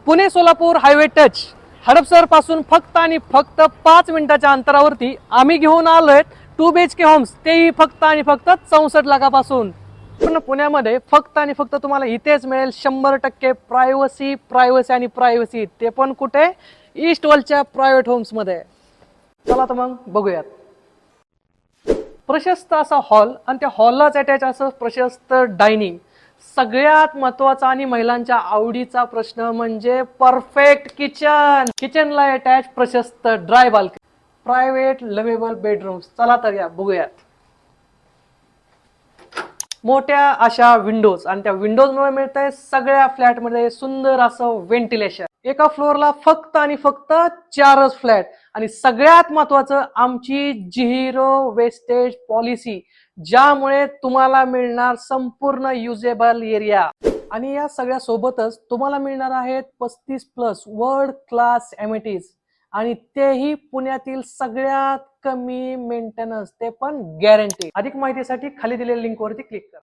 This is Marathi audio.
पुणे सोलापूर हायवे टच हडपसर पासून फक्त आणि फक्त 5 मिनिटाच्या अंतरावरती आम्ही घेऊन आलोय 2 BHK होम्स, तेही फक्त आणि फक्त 64 लाखापासून. पण पुण्यामध्ये फक्त आणि फक्त तुम्हाला इथेच मिळेल 100% प्रायव्हसी आणि प्रायव्हसी, ते पण कुठे? ईस्ट वॉलच्या प्रायव्हेट होम्स मध्ये. चला तर मग बघूयात. प्रशस्त असा हॉल आणि त्या हॉललाच अटॅच असं प्रशस्त डायनिंग. सगळ्यात महत्वाचा आणि महिलांच्या आवडीचा प्रश्न म्हणजे परफेक्ट किचन. किचनला अटॅच प्रशस्त ड्राय बाल्कनी, प्रायव्हेट लव्हेबल बेडरूम्स. चला तर या बघूयात. मोठ्या अशा विंडोज आणि त्या विंडोजमुळे मिळतंय सगळ्या फ्लॅटमध्ये सुंदर असं व्हेंटिलेशन. एका फ्लोअरला फक्त आणि फक्त 4च फ्लॅट आणि सगळ्यात महत्वाचं आमची झिरो वेस्टेज पॉलिसी, ज्यामुळे तुम्हाला मिळणार संपूर्ण युजेबल एरिया. आणि या सगळ्या सोबतच तुम्हाला मिळणार आहेत 35+ वर्ल्ड क्लास एमिटीज, आणि तेही पुण्यातील सगळ्यात कमी मेंटेनन्स, ते पण गॅरंटी. अधिक माहितीसाठी खाली दिलेल्या लिंकवरती क्लिक करा.